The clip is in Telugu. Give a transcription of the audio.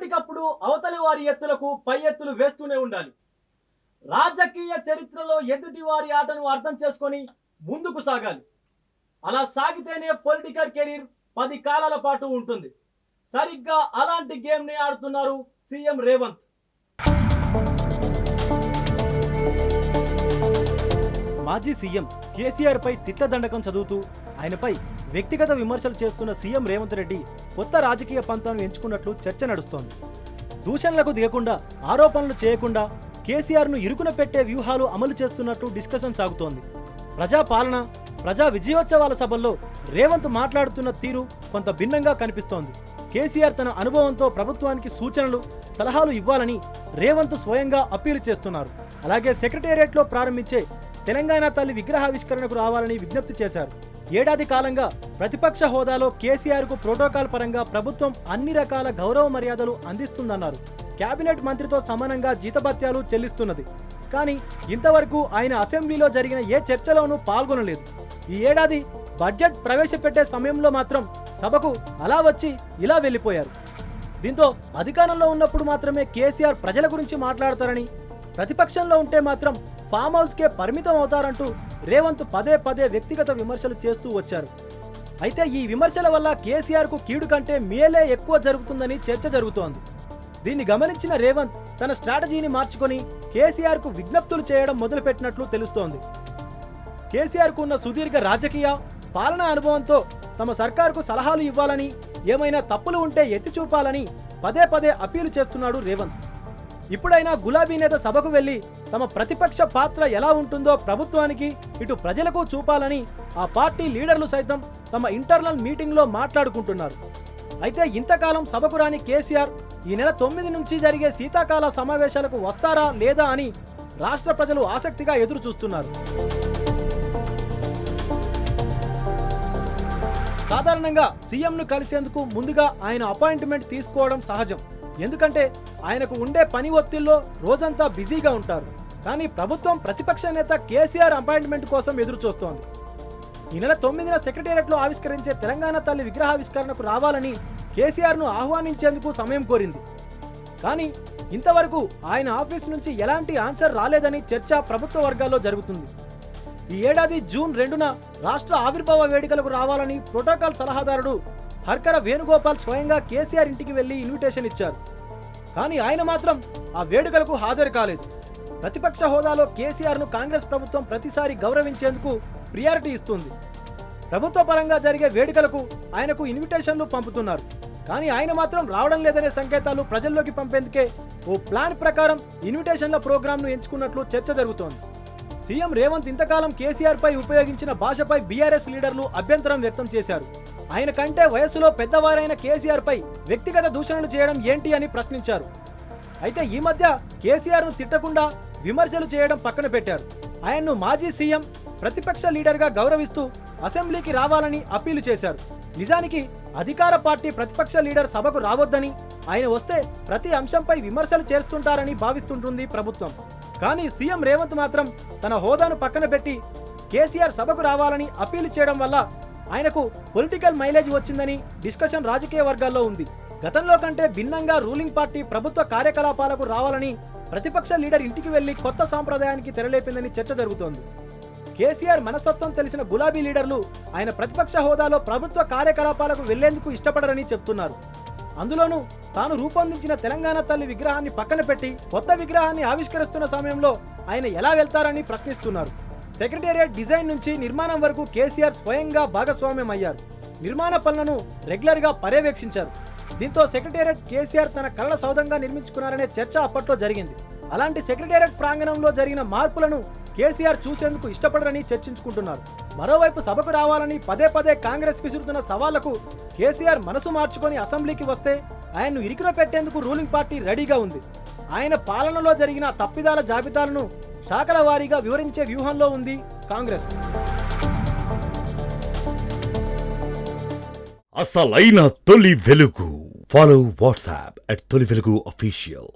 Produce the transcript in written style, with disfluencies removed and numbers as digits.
ఎప్పటికప్పుడు అవతలి వారి ఎత్తులకు పై ఎత్తులు వేస్తూనే ఉండాలి. రాజకీయ చరిత్రలో ఎదుటి వారి ఆటను అర్థం చేసుకొని ముందుకు సాగాలి. అలా సాగితేనే పొలిటికల్ కెరీర్ 10 కాలాల పాటు ఉంటుంది. సరిగ్గా అలాంటి గేమ్ ని ఆడుతున్నారు సీఎం రేవంత్. మాజీ సీఎం కేసీఆర్ పై తిట్ల దండకం చదువుతూ ఆయనపై వ్యక్తిగత విమర్శలు చేస్తున్న సీఎం రేవంత్ రెడ్డి కొత్త రాజకీయ పంతాను ఎంచుకున్నట్లు చర్చ నడుస్తోంది. దూషణలకు దిగకుండా, ఆరోపణలు చేయకుండా కేసీఆర్ను ఇరుకున పెట్టే వ్యూహాలు అమలు చేస్తున్నట్లు డిస్కషన్ సాగుతోంది. ప్రజాపాలన, ప్రజా విజయోత్సవాల సభల్లో రేవంత్ మాట్లాడుతున్న తీరు కొంత భిన్నంగా కనిపిస్తోంది. కేసీఆర్ తన అనుభవంతో ప్రభుత్వానికి సూచనలు, సలహాలు ఇవ్వాలని రేవంత్ స్వయంగా అప్పీలు చేస్తున్నారు. అలాగే సెక్రటేరియట్లో ప్రారంభించే తెలంగాణ తల్లి విగ్రహావిష్కరణకు రావాలని విజ్ఞప్తి చేశారు. ఏడాది కాలంగా ప్రతిపక్ష హోదాలో కేసీఆర్కు ప్రోటోకాల్ పరంగా ప్రభుత్వం అన్ని రకాల గౌరవ మర్యాదలు అందిస్తుందన్నారు. కేబినెట్ మంత్రితో సమానంగా జీతభత్యాలు చెల్లిస్తున్నది. కానీ ఇంతవరకు ఆయన అసెంబ్లీలో జరిగిన ఏ చర్చలోనూ పాల్గొనలేదు. ఈ ఏడాది బడ్జెట్ ప్రవేశపెట్టే సమయంలో మాత్రం సభకు అలా వచ్చి ఇలా వెళ్లిపోయారు. దీంతో అధికారంలో ఉన్నప్పుడు మాత్రమే కేసీఆర్ ప్రజల గురించి మాట్లాడతారని, ప్రతిపక్షంలో ఉంటే మాత్రం ఫామ్ హౌస్ కే పరిమితం అవుతారంటూ రేవంత్ పదే పదే వ్యక్తిగత విమర్శలు చేస్తూ వచ్చారు. అయితే ఈ విమర్శల వల్ల కేసీఆర్ కు కీడు కంటే మేలే ఎక్కువ జరుగుతుందని చర్చ జరుగుతోంది. దీన్ని గమనించిన రేవంత్ తన స్ట్రాటజీని మార్చుకొని కేసీఆర్ కు విజ్ఞప్తులు చేయడం మొదలుపెట్టినట్లు తెలుస్తోంది. కేసీఆర్ కు ఉన్న సుదీర్ఘ రాజకీయ పాలనా అనుభవంతో తమ సర్కారుకు సలహాలు ఇవ్వాలని, ఏమైనా తప్పులు ఉంటే ఎత్తి చూపాలని పదే పదే అప్పీలు చేస్తున్నాడు రేవంత్. ఇప్పుడైనా గులాబీ నేత సభకు వెళ్లి తమ ప్రతిపక్ష పాత్ర ఎలా ఉంటుందో ప్రభుత్వానికి, ఇటు ప్రజలకు చూపాలని ఆ పార్టీ లీడర్లు సైతం తమ ఇంటర్నల్ మీటింగ్లో మాట్లాడుకుంటున్నారు. అయితే ఇంతకాలం సభకు రాని కేసీఆర్ ఈ నెల 9 నుంచి జరిగే శీతాకాల సమావేశాలకు వస్తారా లేదా అని రాష్ట్ర ప్రజలు ఆసక్తిగా ఎదురు చూస్తున్నారు. సాధారణంగా సీఎంను కలిసేందుకు ముందుగా ఆయన అపాయింట్మెంట్ తీసుకోవడం సహజం. ఎందుకంటే ఆయనకు ఉండే పని ఒత్తిడిలో రోజంతా బిజీగా ఉంటారు. కానీ ప్రభుత్వం ప్రతిపక్ష నేత కేసీఆర్ అపాయింట్మెంట్ కోసం ఎదురు చూస్తోంది. ఈ నెల 9న సెక్రటేరియట్లో ఆవిష్కరించే తెలంగాణ తల్లి విగ్రహావిష్కరణకు రావాలని కేసీఆర్ను ఆహ్వానించేందుకు సమయం కోరింది. కానీ ఇంతవరకు ఆయన ఆఫీస్ నుంచి ఎలాంటి ఆన్సర్ రాలేదని చర్చ ప్రభుత్వ వర్గాల్లో జరుగుతుంది. ఈ ఏడాది జూన్ 2న రాష్ట్ర ఆవిర్భావ వేడుకలకు రావాలని ప్రోటోకాల్ సలహాదారుడు హర్కర వేణుగోపాల్ స్వయంగా కేసీఆర్ ఇంటికి వెళ్లి ఇన్విటేషన్ ఇచ్చారు. కానీ ఆయన మాత్రం ఆ వేడుకలకు హాజరు కాలేదు. ప్రతిపక్ష హోదాలో కేసీఆర్ను కాంగ్రెస్ ప్రభుత్వం ప్రతిసారి గౌరవించేందుకు ప్రియారిటీ ఇస్తుంది. ప్రభుత్వ పరంగా జరిగే వేడుకలకు ఆయనకు ఇన్విటేషన్లు పంపుతున్నారు. కానీ ఆయన మాత్రం రావడం లేదనే సంకేతాలు ప్రజల్లోకి పంపేందుకే ఓ ప్లాన్ ప్రకారం ఇన్విటేషన్ల ప్రోగ్రాంను ఎంచుకున్నట్లు చర్చ జరుగుతోంది. సీఎం రేవంత్ ఇంతకాలం కేసీఆర్ పై ఉపయోగించిన భాషపై బీఆర్ఎస్ లీడర్లు అభ్యంతరం వ్యక్తం చేశారు. ఆయన కంటే వయస్సులో పెద్దవారైన కేసీఆర్ పై వ్యక్తిగత దూషణలు చేయడం ఏంటి అని ప్రశ్నించారు. అయితే ఈ మధ్య కేసీఆర్ను తిట్టకుండా విమర్శలు చేయడం పక్కన పెట్టారు. ఆయన్ను మాజీ సీఎం, ప్రతిపక్ష లీడర్గా గౌరవిస్తూ అసెంబ్లీకి రావాలని అప్పీలు చేశారు. నిజానికి అధికార పార్టీ ప్రతిపక్ష లీడర్ సభకు రావద్దని, ఆయన వస్తే ప్రతి అంశంపై విమర్శలు చేస్తుంటారని భావిస్తుంటుంది ప్రభుత్వం. కానీ సీఎం రేవంత్ మాత్రం తన హోదాను పక్కన పెట్టి కేసీఆర్ సభకు రావాలని అప్పీలు చేయడం వల్ల ఆయనకు పొలిటికల్ మైలేజ్ వచ్చిందని డిస్కషన్ రాజకీయ వర్గాల్లో ఉంది. గతంలో కంటే భిన్నంగా రూలింగ్ పార్టీ ప్రభుత్వ కార్యకలాపాలకు రావాలని ప్రతిపక్ష లీడర్ ఇంటికి వెళ్లి కొత్త సాంప్రదాయానికి తెరలేపిందని చర్చ జరుగుతోంది. కేసీఆర్ మనస్తత్వం తెలిసిన గులాబీ లీడర్లు ఆయన ప్రతిపక్ష హోదాలో ప్రభుత్వ కార్యకలాపాలకు వెళ్లేందుకు ఇష్టపడరని చెప్తున్నారు. అందులోనూ తాను రూపొందించిన తెలంగాణ తల్లి విగ్రహాన్ని పక్కన పెట్టి కొత్త విగ్రహాన్ని ఆవిష్కరిస్తున్న సమయంలో ఆయన ఎలా వెళ్తారని ప్రశ్నిస్తున్నారు. సెక్రటేరియట్ డిజైన్ నుంచి నిర్మాణం వరకు కేసీఆర్ స్వయంగా భాగస్వామ్యం అయ్యారు. నిర్మాణ పనులను రెగ్యులర్ గా పర్యవేక్షించారు. దీంతో సెక్రటేరియట్ కేసీఆర్ తన కళల సౌధంగా నిర్మించుకున్నారనే చర్చ అప్పట్లో జరిగింది. అలాంటి సెక్రటేరియట్ ప్రాంగణంలో జరిగిన మార్పులను కేసీఆర్ చూసేందుకు ఇష్టపడరని చర్చించుకుంటున్నారు. మరోవైపు సభకు రావాలని పదే పదే కాంగ్రెస్ విసురుతున్న సవాళ్లకు కేసీఆర్ మనసు మార్చుకొని అసెంబ్లీకి వస్తే ఆయన్ను ఇరికిన పెట్టేందుకు రూలింగ్ పార్టీ రెడీగా ఉంది. ఆయన పాలనలో జరిగిన తప్పిదాల జాబితాలను శాఖల వారీగా వివరించే వ్యూహంలో ఉంది కాంగ్రెస్. అసలైన తొలి వెలుగు. ఫాలో వాట్సాప్ @తొలి వెలుగు official.